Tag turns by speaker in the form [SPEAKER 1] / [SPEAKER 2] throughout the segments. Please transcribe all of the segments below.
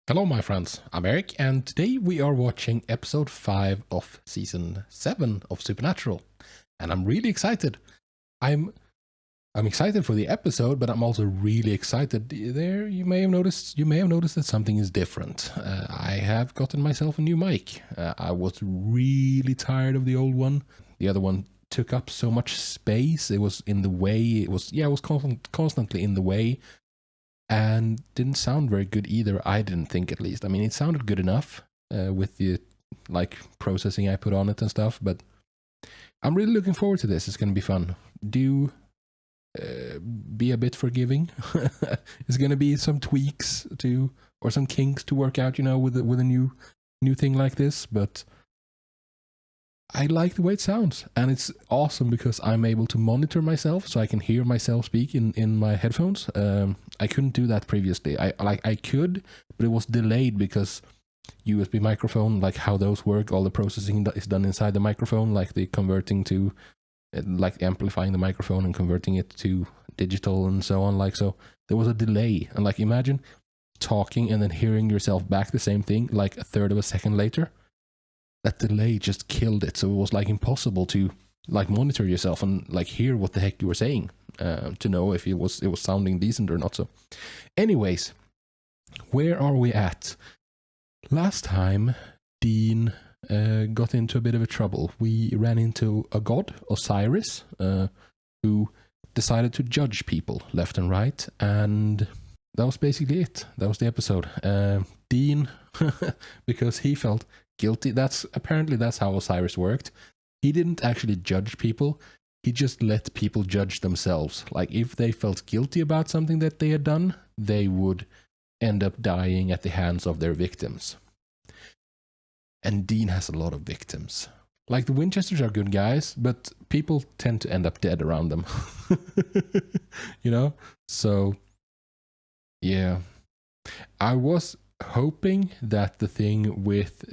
[SPEAKER 1] Hello my friends, I'm Eric and today we are watching episode 5 of season 7 of Supernatural. And I'm really excited. I'm excited for the episode, but I'm also really excited. There you may have noticed that something is different. I have gotten myself a new mic. I was really tired of the old one. The other one took up so much space. It was in the way. It was constantly in the way. And didn't sound very good either. I didn't think, at least. I mean, it sounded good enough with the processing I put on it and stuff, but I'm really looking forward to this. It's going to be fun. Do be a bit forgiving. It's going to be some tweaks or some kinks to work out, with a new thing like this, but I like the way it sounds, and it's awesome because I'm able to monitor myself, so I can hear myself speak in my headphones. I couldn't do that previously. I could, but it was delayed because USB microphone, like how those work, all the processing is done inside the microphone, like the converting to, like amplifying the microphone and converting it to digital and so on. So there was a delay, and imagine talking and then hearing yourself back the same thing like a third of a second later. That delay just killed it, so it was impossible to monitor yourself and hear what the heck you were saying to know if it was sounding decent or not. So anyways, where are we at? Last time Dean got into a bit of a trouble. We ran into a god, Osiris, who decided to judge people left and right, and that was basically it. That was the episode. Dean, because he felt guilty. That's how Osiris worked. He didn't actually judge people. He just let people judge themselves. If they felt guilty about something that they had done, they would end up dying at the hands of their victims. And Dean has a lot of victims. The Winchesters are good guys, but people tend to end up dead around them. So, yeah. I was hoping that the thing with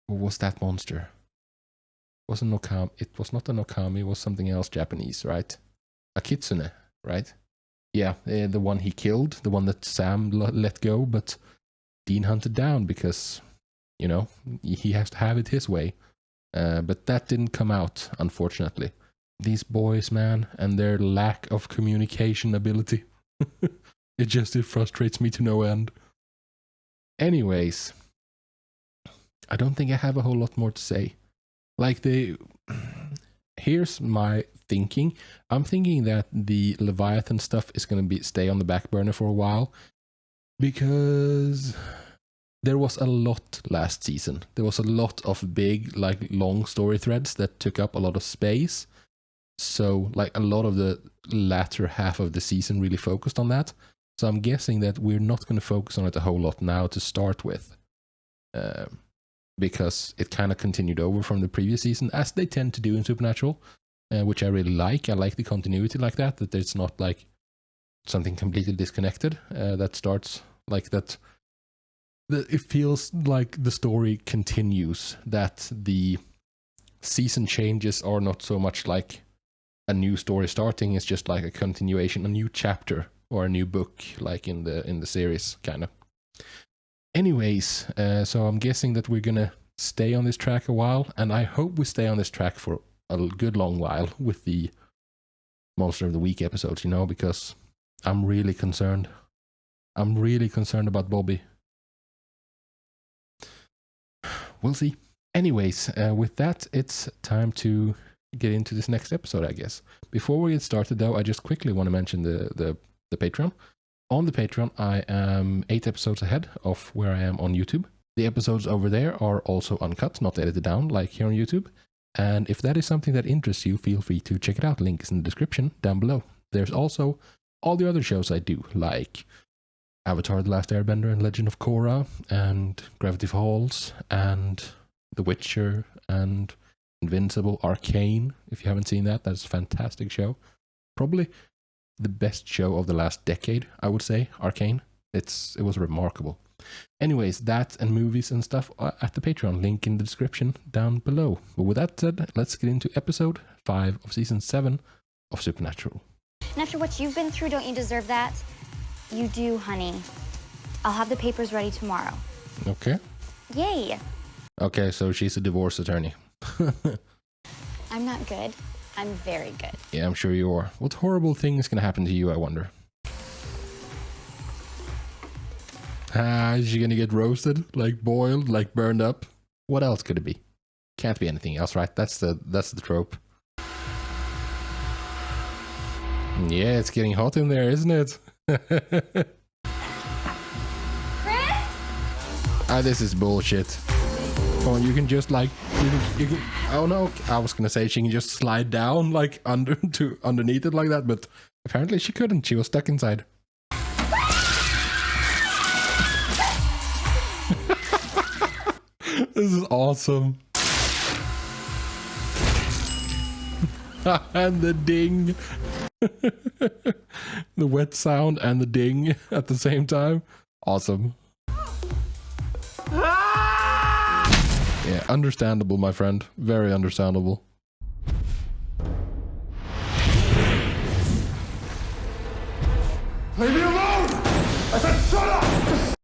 [SPEAKER 1] what was that monster? It was not a Nokami, it was something else Japanese, right? A kitsune, right? Yeah, the one he killed, the one that Sam let go, but Dean hunted down because, he has to have it his way. But that didn't come out, unfortunately. These boys, man, and their lack of communication ability. It frustrates me to no end. Anyways, I don't think I have a whole lot more to say. Here's my thinking. I'm thinking that the Leviathan stuff is going to stay on the back burner for a while, because there was a lot last season. There was a lot of big, long story threads that took up a lot of space. So, a lot of the latter half of the season really focused on that. So I'm guessing that we're not going to focus on it a whole lot now to start with. Because it kind of continued over from the previous season, as they tend to do in Supernatural, which I really like. I like the continuity like that there's not something completely disconnected that starts that. It feels like the story continues, that the season changes are not so much like a new story starting, it's just a continuation, a new chapter or a new book, in the series, kind of. Anyways, so I'm guessing that we're gonna stay on this track a while, and I hope we stay on this track for a good long while with the Monster of the Week episodes, because I'm really concerned. I'm really concerned about Bobby. We'll see. Anyways, with that, it's time to get into this next episode, I guess. Before we get started, though, I just quickly want to mention the Patreon. On the Patreon, I am 8 episodes ahead of where I am on YouTube. The episodes over there are also uncut, not edited down like here on YouTube. And if that is something that interests you, feel free to check it out. Link is in the description down below. There's also all the other shows I do, like Avatar: The Last Airbender and Legend of Korra, and Gravity Falls, and The Witcher, and Invincible, Arcane. If you haven't seen that, that's a fantastic show. Probably the best show of the last decade, I would say, Arcane. It was remarkable. Anyways, that and movies and stuff at the Patreon, link in the description down below. But with that said, let's get into episode 5 of season 7 of Supernatural.
[SPEAKER 2] And after what you've been through, don't you deserve that? You do, honey. I'll have the papers ready tomorrow.
[SPEAKER 1] Okay.
[SPEAKER 2] Yay!
[SPEAKER 1] Okay, so she's a divorce attorney.
[SPEAKER 2] I'm not good. I'm very good.
[SPEAKER 1] Yeah, I'm sure you are. What horrible thing is gonna happen to you, I wonder? Is she gonna get roasted? Like boiled? Like burned up? What else could it be? Can't be anything else, right? That's the trope. Yeah, it's getting hot in there, isn't it?
[SPEAKER 2] Chris?
[SPEAKER 1] This is bullshit. Come on, you can just like you can. Oh no, I was gonna say she can just slide down like underneath it like that, but apparently she couldn't. She was stuck inside. This is awesome. And the ding. The wet sound and the ding at the same time. Awesome. Yeah, understandable, my friend. Very understandable.
[SPEAKER 3] Leave me alone! I said shut up!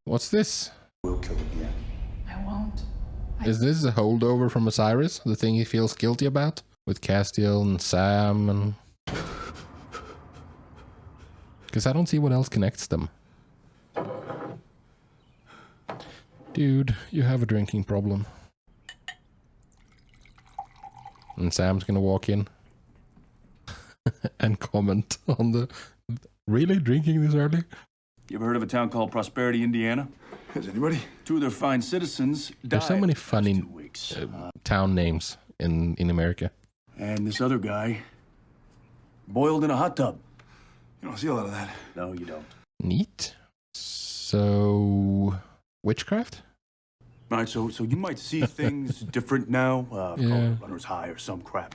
[SPEAKER 1] What's this?
[SPEAKER 3] We'll kill again.
[SPEAKER 4] I won't.
[SPEAKER 1] Is this a holdover from Osiris? The thing he feels guilty about? With Castiel and Sam and... Because I don't see what else connects them. Dude, you have a drinking problem. And Sam's gonna walk in and comment on the... Really? Drinking this early?
[SPEAKER 5] You ever heard of a town called Prosperity, Indiana?
[SPEAKER 3] Has anybody?
[SPEAKER 5] Two of their fine citizens died.
[SPEAKER 1] There's so many funny
[SPEAKER 5] 2 weeks.
[SPEAKER 1] town names in America.
[SPEAKER 5] And this other guy boiled in a hot tub.
[SPEAKER 3] You don't see a lot of that.
[SPEAKER 5] No, you don't.
[SPEAKER 1] Neat. So... Witchcraft?
[SPEAKER 5] All right, so you might see things different now. Call
[SPEAKER 1] Yeah.
[SPEAKER 5] it runner's high or some crap.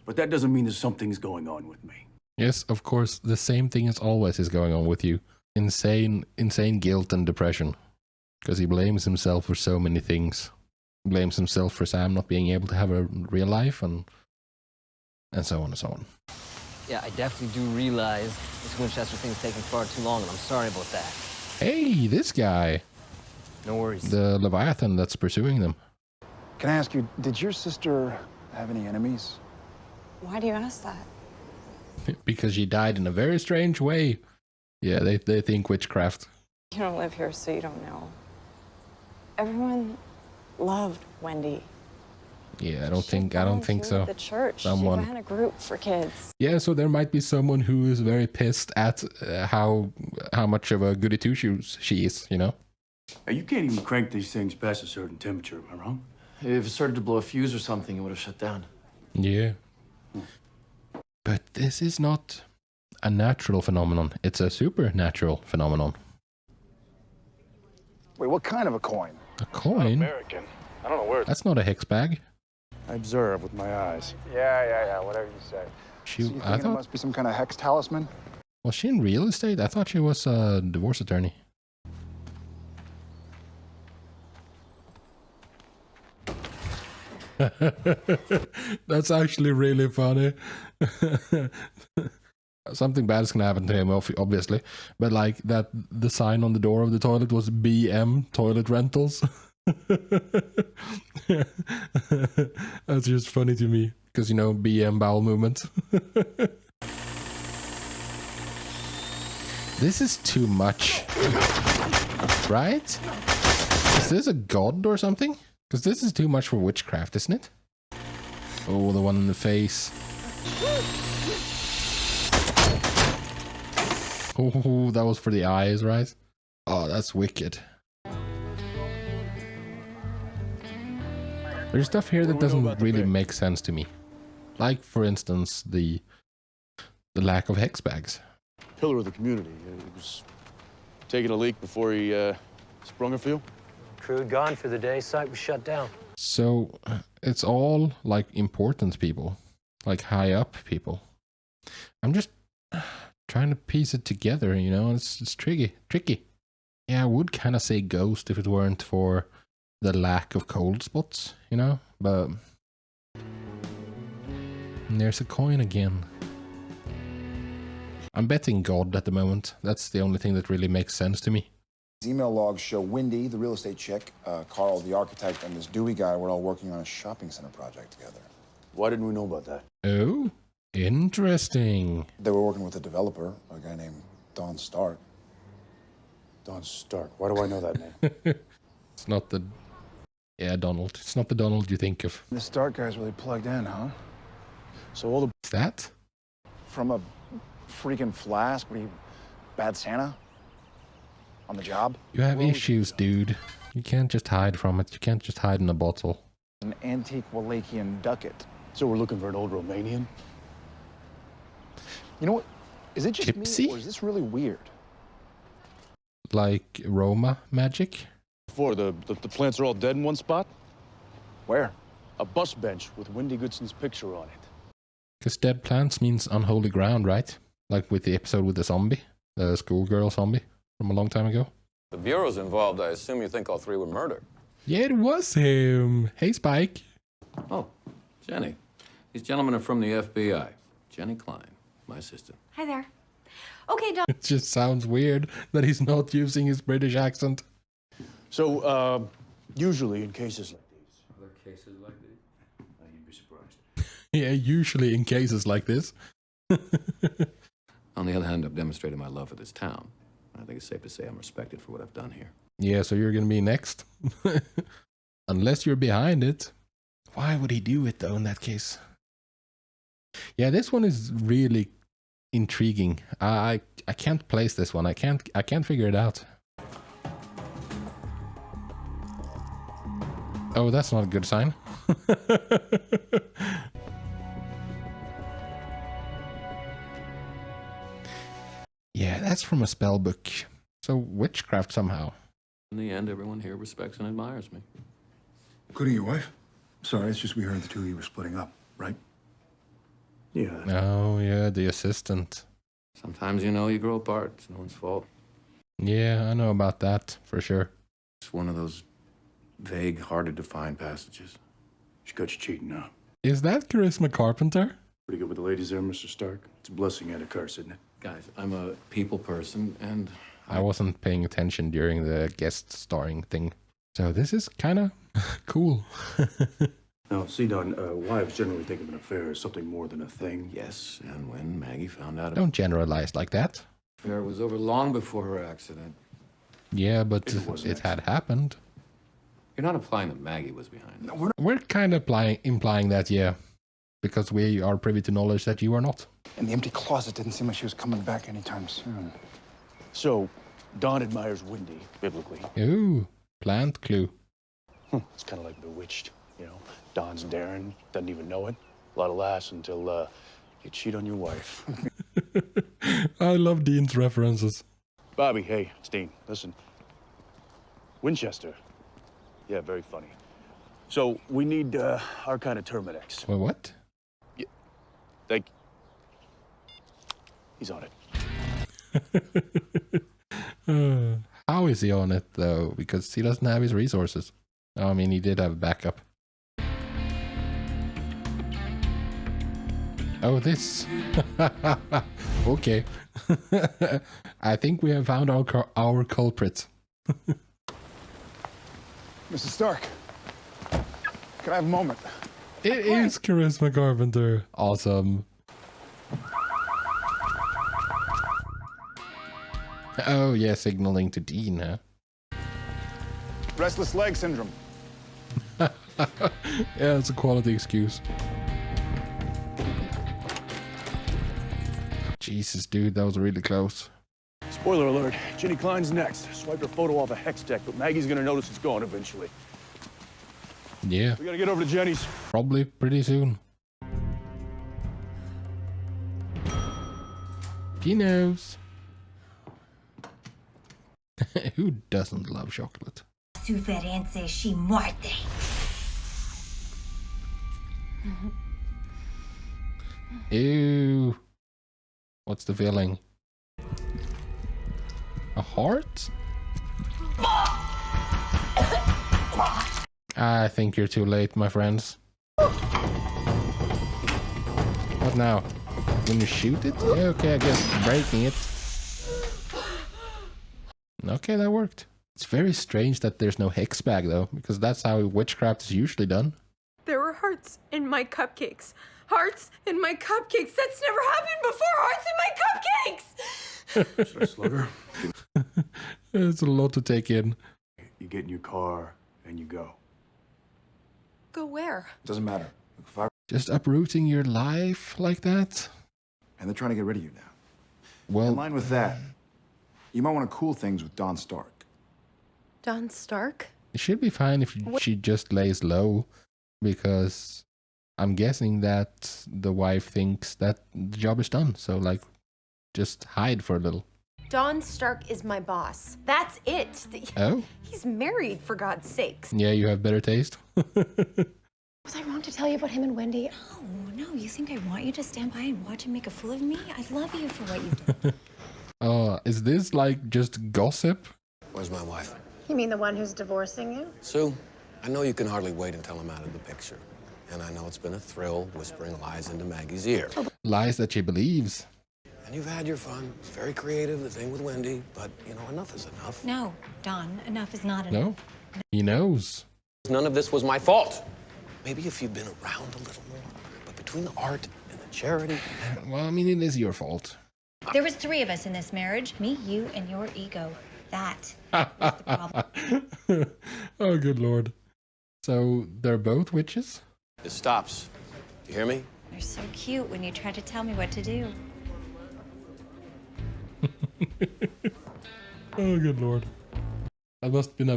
[SPEAKER 5] But that doesn't mean there's something's going on with me.
[SPEAKER 1] Yes, of course, the same thing as always is going on with you. Insane guilt and depression. Because he blames himself for so many things. He blames himself for Sam not being able to have a real life and so on and so on.
[SPEAKER 6] Yeah, I definitely do realize this Winchester thing's taking far too long, and I'm sorry about that.
[SPEAKER 1] Hey, this guy.
[SPEAKER 6] No worries.
[SPEAKER 1] The Leviathan that's pursuing them.
[SPEAKER 7] Can I ask you, did your sister have any enemies?
[SPEAKER 4] Why do you ask that?
[SPEAKER 1] Because she died in a very strange way. Yeah, they think witchcraft.
[SPEAKER 4] You don't live here, so you don't know. Everyone loved Wendy.
[SPEAKER 1] Yeah, I don't think so.
[SPEAKER 4] The church.
[SPEAKER 1] Someone.
[SPEAKER 4] She ran a group for kids.
[SPEAKER 1] Yeah, so there might be someone who is very pissed at how much of a goody two shoes she is, you know?
[SPEAKER 5] Hey, you can't even crank these things past a certain temperature, am I wrong?
[SPEAKER 8] If it started to blow a fuse or something, it would have shut down.
[SPEAKER 1] Yeah. But this is not a natural phenomenon. It's a supernatural phenomenon.
[SPEAKER 7] Wait, what kind of a coin?
[SPEAKER 1] A coin?
[SPEAKER 3] American. I don't know where it's...
[SPEAKER 1] That's not a hex bag.
[SPEAKER 3] I observe with my eyes.
[SPEAKER 7] Yeah, whatever you say.
[SPEAKER 1] She,
[SPEAKER 7] So you
[SPEAKER 1] I
[SPEAKER 7] think it
[SPEAKER 1] thought,
[SPEAKER 7] must be some kind of hex talisman?
[SPEAKER 1] was she in real estate? I thought she was a divorce attorney. That's actually really funny. Something bad is gonna happen to him, obviously. But like that, the sign on the door of the toilet was BM Toilet Rentals. That's just funny to me because, you know, BM bowel movement. This is too much, right? Is this a god or something? Because this is too much for witchcraft, isn't it? Oh, the one in the face. Oh, that was for the eyes, right? Oh, that's wicked. There's stuff here that doesn't really make sense to me. Like, for instance, the lack of hex bags.
[SPEAKER 9] Pillar of the community. He was taking a leak before he sprung a few.
[SPEAKER 6] Crew had gone for the day, site was shut down.
[SPEAKER 1] So, it's all, like, important people. Like, high up people. I'm just trying to piece it together, you know? It's tricky. Yeah, I would kind of say ghost if it weren't for the lack of cold spots, you know? But there's a coin again. I'm betting God at the moment. That's the only thing that really makes sense to me.
[SPEAKER 7] These email logs show Wendy, the real estate chick, Carl, the architect, and this Dewey guy were all working on a shopping center project together.
[SPEAKER 5] Why didn't we know about that?
[SPEAKER 1] Oh, interesting.
[SPEAKER 7] They were working with a developer, a guy named Don Stark.
[SPEAKER 5] Don Stark. Why do I know that name?
[SPEAKER 1] It's not the... Yeah, Donald. It's not the Donald you think of.
[SPEAKER 7] The Stark guy's really plugged in, huh?
[SPEAKER 5] So all the
[SPEAKER 1] Is that?
[SPEAKER 7] From a freaking flask? What are you, bad Santa? On the job?
[SPEAKER 1] You have issues, dude. You can't just hide from it. You can't just hide in a bottle.
[SPEAKER 7] An antique Wallachian ducat.
[SPEAKER 5] So we're looking for an old Romanian?
[SPEAKER 7] You know what? Is it just
[SPEAKER 1] Gypsy?
[SPEAKER 7] me, or is this really weird?
[SPEAKER 1] Like Roma magic?
[SPEAKER 9] Before, the plants are all dead in one spot?
[SPEAKER 7] Where?
[SPEAKER 5] A bus bench with Wendy Goodson's picture on it.
[SPEAKER 1] Because dead plants means unholy ground, right? Like with the episode with the zombie. The schoolgirl zombie from a long time ago.
[SPEAKER 10] The Bureau's involved. I assume you think all three were murder.
[SPEAKER 1] Yeah, it was him. Hey, Spike.
[SPEAKER 10] Oh, Jenny. These gentlemen are from the FBI. Jenny Klein, my assistant.
[SPEAKER 2] Hi there. Okay, Don.
[SPEAKER 1] It just sounds weird that he's not using his British accent.
[SPEAKER 5] So, usually in cases like these...
[SPEAKER 10] Other cases like these?
[SPEAKER 5] You'd be surprised.
[SPEAKER 1] Yeah, usually in cases like this.
[SPEAKER 10] On the other hand, I've demonstrated my love for this town. I think it's safe to say I'm respected for what I've done here.
[SPEAKER 1] Yeah, so you're gonna be next? Unless you're behind it. Why would he do it, though, in that case? Yeah, this one is really intriguing. I can't place this one. I can't figure it out. Oh, that's not a good sign. Yeah, that's from a spell book. So witchcraft somehow.
[SPEAKER 10] In the end, everyone here respects and admires me.
[SPEAKER 3] Including your wife? Sorry, it's just we heard the two of you were splitting up, right?
[SPEAKER 5] Yeah.
[SPEAKER 1] Oh, yeah, the assistant.
[SPEAKER 10] Sometimes, you know, you grow apart. It's no one's fault.
[SPEAKER 1] Yeah, I know about that, for sure.
[SPEAKER 10] It's one of those vague, hard-to-define passages.
[SPEAKER 5] She got you cheating now.
[SPEAKER 1] Is that Charisma Carpenter?
[SPEAKER 5] Pretty good with the ladies there, Mr. Stark. It's a blessing and a curse, isn't it?
[SPEAKER 10] Guys, I'm a people person, and
[SPEAKER 1] I wasn't paying attention during the guest starring thing. So this is kind of cool.
[SPEAKER 5] Now, see, Don, wives generally think of an affair as something more than a thing.
[SPEAKER 10] yes, and when Maggie found out
[SPEAKER 1] Don't generalize like that.
[SPEAKER 10] the affair was over long before her accident.
[SPEAKER 1] Yeah, but
[SPEAKER 5] It was an
[SPEAKER 1] it had happened.
[SPEAKER 10] You're not implying that Maggie was behind it.
[SPEAKER 1] We're kind of implying that, yeah. Because we are privy to knowledge that you are not.
[SPEAKER 7] And the empty closet didn't seem like she was coming back anytime soon.
[SPEAKER 5] So, Don admires Wendy, biblically.
[SPEAKER 1] Ooh, plant clue.
[SPEAKER 5] It's kind of like Bewitched, you know? Don's daring, doesn't even know it. A lot of laughs until you cheat on your wife.
[SPEAKER 1] I love Dean's references.
[SPEAKER 5] Bobby, hey, it's Dean. Listen. Winchester. Yeah, very funny. So, we need our kind of Terminex.
[SPEAKER 1] Wait, what?
[SPEAKER 5] Thank you. He's on it.
[SPEAKER 1] How is he on it, though? Because he doesn't have his resources. I mean, he did have a backup. Oh, this. Okay. I think we have found our culprit.
[SPEAKER 7] Mrs. Stark, can I have a moment?
[SPEAKER 1] It is Charisma Carpenter. Awesome. Oh, yeah, signaling to Dean, huh?
[SPEAKER 7] Restless leg syndrome.
[SPEAKER 1] Yeah, it's a quality excuse. Jesus, dude, that was really close.
[SPEAKER 5] Spoiler alert, Jenny Klein's next. Swipe her photo off a hex deck, but Maggie's gonna notice it's gone eventually.
[SPEAKER 1] Yeah,
[SPEAKER 5] We gotta get over to Jenny's.
[SPEAKER 1] probably pretty soon. He knows. Who doesn't love chocolate?
[SPEAKER 11] Suferense muerte.
[SPEAKER 1] Ew. What's the feeling? A heart? I think you're too late, my friends. What now? When you shoot it? Yeah, okay, I guess breaking it. Okay, that worked. It's very strange that there's no hex bag though, because that's how witchcraft is usually done.
[SPEAKER 12] There were hearts in my cupcakes. Hearts in my cupcakes. That's never happened before. Hearts in my cupcakes.
[SPEAKER 5] Should I slug her?
[SPEAKER 1] It's a lot to take in.
[SPEAKER 5] You get in your car and you go.
[SPEAKER 12] Go where?
[SPEAKER 7] Doesn't matter. If I...
[SPEAKER 1] Just uprooting your life like that?
[SPEAKER 7] And they're trying to get rid of you now.
[SPEAKER 1] Well,
[SPEAKER 7] in line with that, you might want to cool things with Don Stark.
[SPEAKER 12] Don Stark?
[SPEAKER 1] it should be fine if she just lays low, because I'm guessing that the wife thinks that the job is done. So, like, just hide for a little.
[SPEAKER 12] Don Stark is my boss. That's it.
[SPEAKER 1] Oh?
[SPEAKER 12] He's married, for God's sakes.
[SPEAKER 1] Yeah, you have better taste.
[SPEAKER 2] Was I wrong to tell you about him and Wendy?
[SPEAKER 11] Oh, no, you think I want you to stand by and watch him make a fool of me? I love you for what you did.
[SPEAKER 1] Oh, is this like just gossip?
[SPEAKER 13] Where's my wife?
[SPEAKER 2] You mean the one who's divorcing you?
[SPEAKER 13] Sue, I know you can hardly wait until I'm out of the picture. And I know it's been a thrill whispering lies into Maggie's ear.
[SPEAKER 1] Lies that she believes.
[SPEAKER 13] And you've had your fun. It's very creative, the thing with Wendy. But, you know, enough is enough.
[SPEAKER 11] No, Don, enough is not enough.
[SPEAKER 1] No, he knows.
[SPEAKER 13] None of this was my fault. Maybe if you'd been around a little more. But between the art and the charity...
[SPEAKER 1] Well, I mean, it is your fault.
[SPEAKER 11] There was 3 of us in this marriage. Me, you, and your ego. That was the problem.
[SPEAKER 1] Oh, good Lord. So, they're both witches?
[SPEAKER 13] It stops. You hear me?
[SPEAKER 11] You're so cute when you try to tell me what to do.
[SPEAKER 1] Oh, good Lord. That must be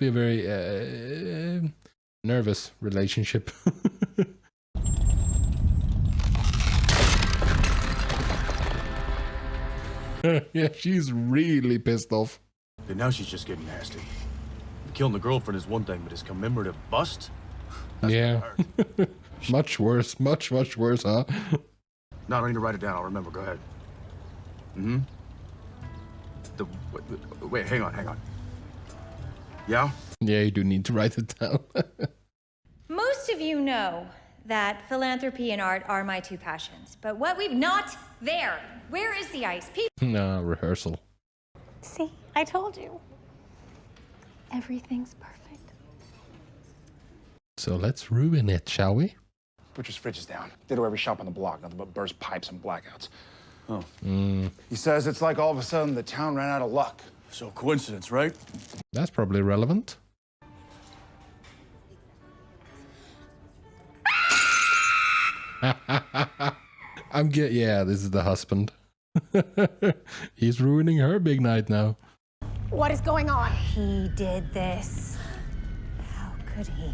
[SPEAKER 1] a very nervous relationship. Yeah, she's really pissed off.
[SPEAKER 5] And now she's just getting nasty. Killing the girlfriend is one thing, but his commemorative bust? That's
[SPEAKER 1] yeah. Much worse, much worse, huh?
[SPEAKER 5] No, I don't need to write it down. I'll remember. Go ahead. Mm-hmm. Wait, hang on. Yeah?
[SPEAKER 1] Yeah, you do need to write it down.
[SPEAKER 11] Most of you know that philanthropy and art are my 2 passions. But what we've not there. Where is the ice?
[SPEAKER 1] No, rehearsal.
[SPEAKER 2] See, I told you. Everything's perfect.
[SPEAKER 1] So let's ruin it, shall we?
[SPEAKER 7] Butcher's fridge is down. Ditto every shop on the block, nothing but burst pipes and blackouts.
[SPEAKER 5] Oh.
[SPEAKER 7] He says it's like all of a sudden the town ran out of luck.
[SPEAKER 5] So coincidence, right?
[SPEAKER 1] That's probably relevant. Yeah, this is the husband. He's ruining her big night now.
[SPEAKER 2] What is going on?
[SPEAKER 11] He did this. How could he?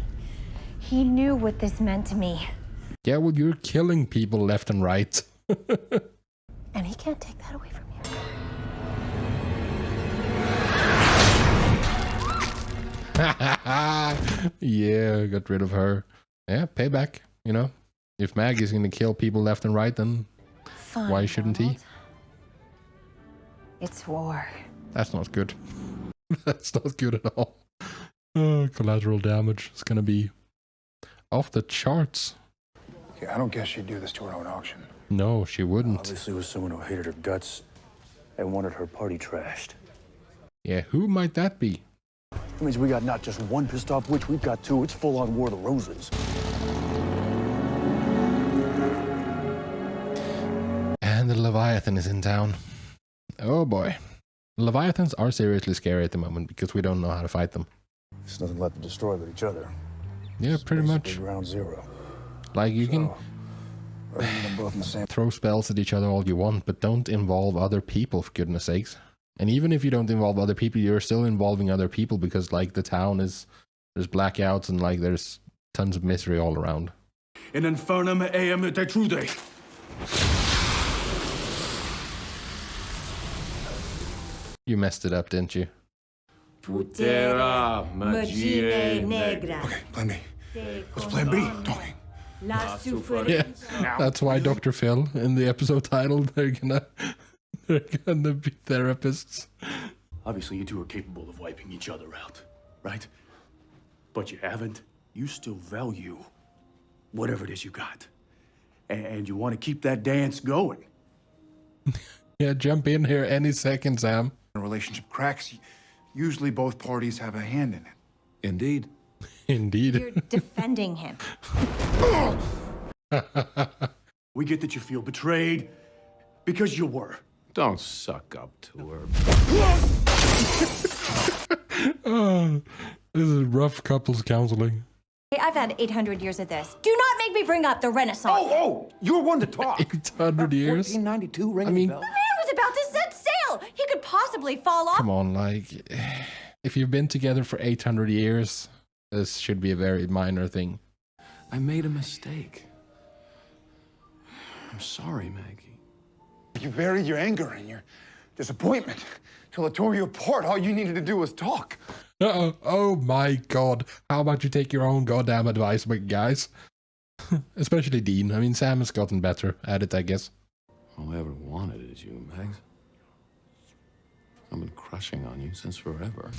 [SPEAKER 11] He knew what this meant to me.
[SPEAKER 1] Yeah, well, you're killing people left and right.
[SPEAKER 2] And he can't take that away from you.
[SPEAKER 1] Yeah, got rid of her. Yeah, payback, you know. If Maggie's gonna kill people left and right, then
[SPEAKER 11] Fine,
[SPEAKER 1] why shouldn't he?
[SPEAKER 11] It's war.
[SPEAKER 1] That's not good. That's not good at all. Oh, collateral damage is gonna be off the charts.
[SPEAKER 3] Okay, I don't guess she'd do this to her own auction.
[SPEAKER 1] No, she wouldn't.
[SPEAKER 5] Obviously it was someone who hated her guts and wanted her party trashed.
[SPEAKER 1] Yeah, who might that be?
[SPEAKER 5] That means we got not just one pissed off witch, we've got 2. It's full-on War of the Roses.
[SPEAKER 1] And the Leviathan is in town. Oh boy. Leviathans are seriously scary at the moment because we don't know how to fight them.
[SPEAKER 5] There's nothing left to destroy but each other.
[SPEAKER 1] Yeah, pretty much.
[SPEAKER 5] Ground zero.
[SPEAKER 1] Like you can
[SPEAKER 7] them both in the same.
[SPEAKER 1] throw spells at each other all you want, but don't involve other people, for goodness sakes. And even if you don't involve other people, you're still involving other people because, like, the town is... There's blackouts and, like, there's tons of misery all around.
[SPEAKER 5] In infernum eam detrude.
[SPEAKER 1] You messed it up, didn't you?
[SPEAKER 10] Putera
[SPEAKER 11] Magine negra.
[SPEAKER 3] Okay, plan B. What's plan B? Talking.
[SPEAKER 11] La
[SPEAKER 1] Yeah, that's why Dr. Phil, in the episode title, they're gonna be therapists.
[SPEAKER 5] Obviously, you 2 are capable of wiping each other out, right? But you haven't. You still value whatever it is you got. And you want to keep that dance going.
[SPEAKER 1] Yeah, jump in here any second, Sam.
[SPEAKER 3] a relationship cracks, usually both parties have a hand in it.
[SPEAKER 10] Indeed.
[SPEAKER 1] Indeed.
[SPEAKER 11] You're defending him.
[SPEAKER 5] We get that you feel betrayed because you were.
[SPEAKER 10] Don't suck up to her.
[SPEAKER 1] Oh, this is rough couples counseling.
[SPEAKER 11] Hey, I've had 800 years of this. Do not make me bring up the Renaissance.
[SPEAKER 9] Oh, you're one to talk.
[SPEAKER 1] 800 years?
[SPEAKER 9] 1492 ringing
[SPEAKER 1] I mean,
[SPEAKER 9] the bell.
[SPEAKER 11] The man was about to set sail. He could possibly fall off.
[SPEAKER 1] Come on, like, if you've been together for 800 years, this should be a very minor thing.
[SPEAKER 10] I made a mistake. I'm sorry, Maggie.
[SPEAKER 3] You buried your anger and your disappointment till it tore you apart. All you needed to do was talk.
[SPEAKER 1] Uh-oh. Oh my god. How about you take your own goddamn advice, guys? Especially Dean. I mean, Sam has gotten better at it, I guess.
[SPEAKER 10] All I ever wanted is you, Mags. I've been crushing on you since forever.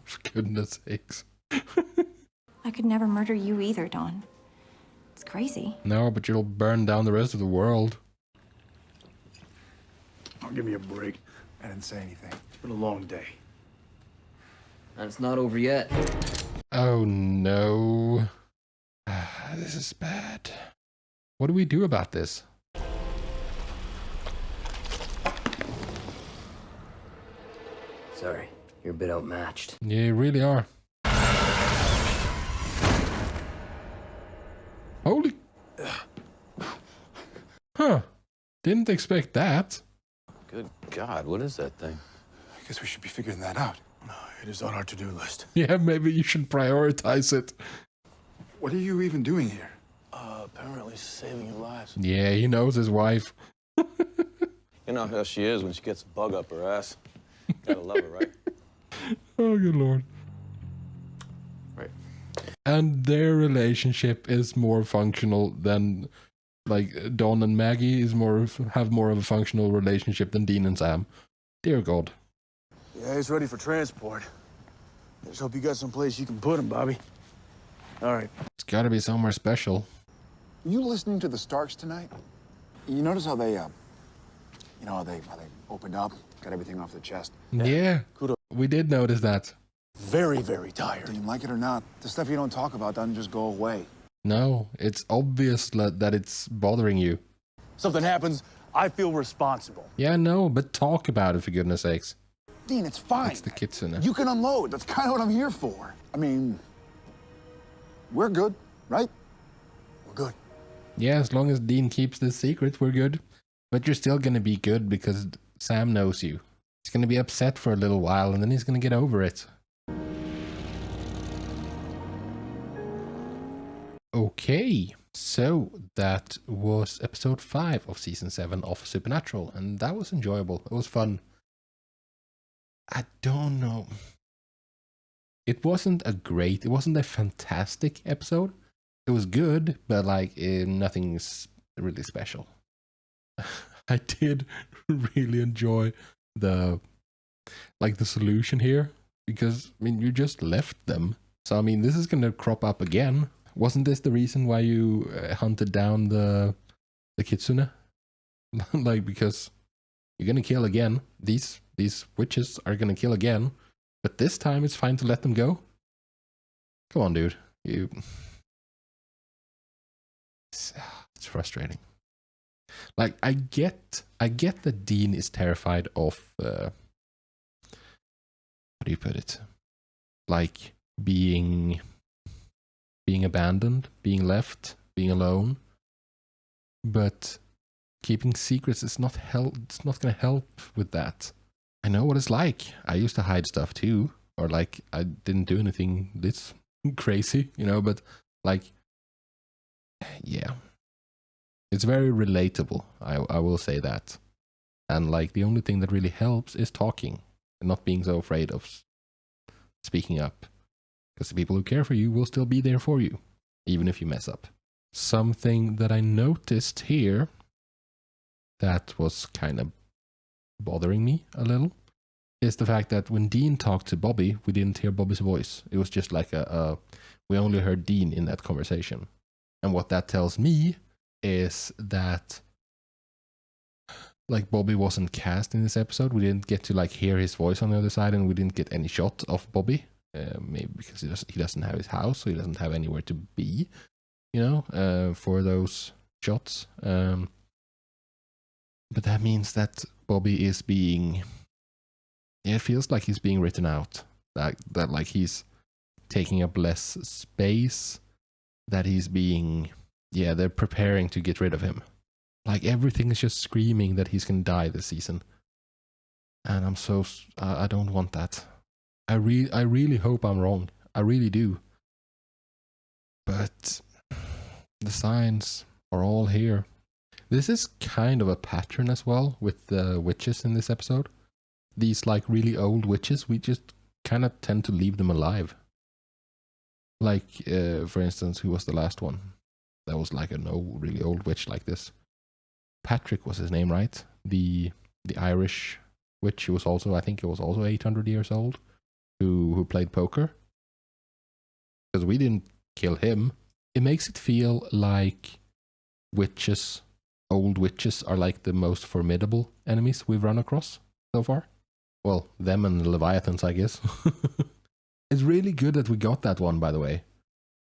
[SPEAKER 1] For goodness sakes.
[SPEAKER 11] I could never murder you either, Dawn. It's crazy.
[SPEAKER 1] No, but you'll burn down the rest of the world.
[SPEAKER 3] Oh, give me a break. I didn't say anything. It's been a long day.
[SPEAKER 6] And it's not over yet.
[SPEAKER 1] Oh no. This is bad. What do we do about this?
[SPEAKER 6] Sorry, you're a bit outmatched.
[SPEAKER 1] Yeah, you really are. Holy... Huh. Didn't expect that.
[SPEAKER 10] Good God, what is that thing?
[SPEAKER 3] I guess we should be figuring that out. It is on our to-do list.
[SPEAKER 1] Yeah, maybe you should prioritize it.
[SPEAKER 3] What are you even doing here?
[SPEAKER 9] Apparently saving your lives.
[SPEAKER 1] Yeah, he knows his wife.
[SPEAKER 9] You know how she is when she gets a bug up her ass. Gotta love her, right?
[SPEAKER 1] Oh, good lord.
[SPEAKER 9] Right.
[SPEAKER 1] And their relationship is more functional than, like, Dawn and Maggie have more of a functional relationship than Dean and Sam. Dear God.
[SPEAKER 9] Yeah, he's ready for transport. I just hope you got someplace you can put him, Bobby. All right.
[SPEAKER 1] It's gotta be somewhere special.
[SPEAKER 7] Were you listening to the Starks tonight? You notice how they, you know, how they opened up, got everything off their chest?
[SPEAKER 1] Yeah.
[SPEAKER 9] Kudos.
[SPEAKER 1] We did notice that.
[SPEAKER 9] Very, very tired.
[SPEAKER 7] Do you like it or not? The stuff you don't talk about doesn't just go away.
[SPEAKER 1] No, it's obvious that it's bothering you.
[SPEAKER 9] Something happens, I feel responsible.
[SPEAKER 1] Yeah, no, but talk about it for goodness sakes.
[SPEAKER 7] Dean, it's fine.
[SPEAKER 1] It's the kitsune.
[SPEAKER 7] You can unload. That's kind of what I'm here for. I mean, we're good, right?
[SPEAKER 9] We're good.
[SPEAKER 1] Yeah, as long as Dean keeps this secret, we're good. But you're still gonna be good because Sam knows you. He's gonna be upset for a little while and then he's gonna get over it. Okay, so that was episode 5 of season 7 of Supernatural, and that was enjoyable. It was fun. I don't know. It wasn't a fantastic episode. It was good, but like nothing's really special. I did really enjoy the solution here, because I mean you just left them. So I mean this is gonna crop up again. Wasn't this the reason why you hunted down the kitsune? Like, because you're gonna kill again. These witches are gonna kill again, but this time it's fine to let them go. Come on, dude. It's frustrating. Like, I get that Dean is terrified of how do you put it? Like being abandoned, being left, being alone. But keeping secrets is not it's not gonna help with that. I know what it's like. I used to hide stuff too, or like I didn't do anything this crazy, you know, but like, yeah. It's very relatable, I will say that. And like the only thing that really helps is talking and not being so afraid of speaking up. Because the people who care for you will still be there for you, even if you mess up. Something that I noticed here that was kind of bothering me a little is the fact that when Dean talked to Bobby, we didn't hear Bobby's voice. It was just like we only heard Dean in that conversation. And what that tells me is that like Bobby wasn't cast in this episode. We didn't get to like hear his voice on the other side, and we didn't get any shot of Bobby. Maybe because he doesn't have his house, so he doesn't have anywhere to be, you know, for those shots. But that means that Bobby is being, yeah, it feels like he's being written out. That like he's taking up less space. That he's being, yeah, they're preparing to get rid of him. Like everything is just screaming that he's gonna die this season, and I don't want that. I really hope I'm wrong. I really do. But the signs are all here. This is kind of a pattern as well with the witches in this episode. These like really old witches, we just kind of tend to leave them alive. Like, for instance, who was the last one? That was like an old, really old witch like this. Patrick was his name, right? The Irish witch who was also, I think it was also 800 years old. Who played poker, because we didn't kill him. It makes it feel like witches, old witches, are like the most formidable enemies we've run across so far. Well, them and the Leviathans, I guess. It's really good that we got that one, by the way.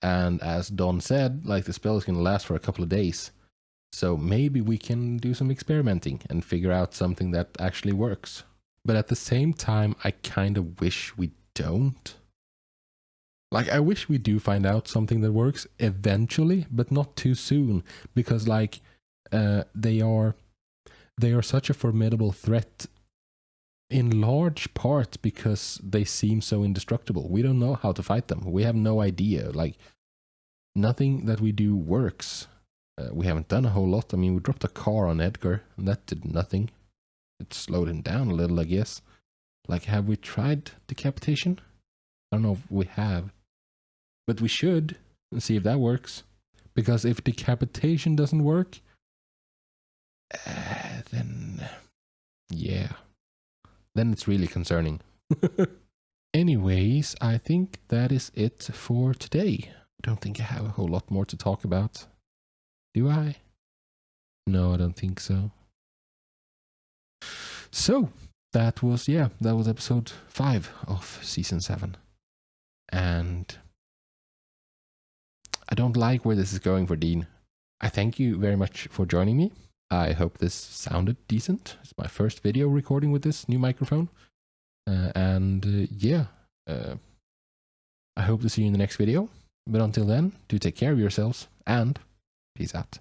[SPEAKER 1] And as Don said, like the spell is going to last for a couple of days. So maybe we can do some experimenting and figure out something that actually works. But at the same time, I kind of wish we don't. Like, I wish we do find out something that works eventually, but not too soon, because like they are such a formidable threat in large part because they seem so indestructible. We don't know how to fight them. We have no idea. Like, nothing that we do works. We haven't done a whole lot. I mean, we dropped a car on Edgar, and that did nothing. It slowed him down a little, I guess. Like, have we tried decapitation? I don't know if we have. But we should, and see if that works. Because if decapitation doesn't work, then, yeah. Then it's really concerning. Anyways, I think that is it for today. I don't think I have a whole lot more to talk about. Do I? No, I don't think so. So, that was episode 5 of season 7. And I don't like where this is going for Dean. I thank you very much for joining me. I hope this sounded decent. It's my first video recording with this new microphone. I hope to see you in the next video. But until then, do take care of yourselves and peace out.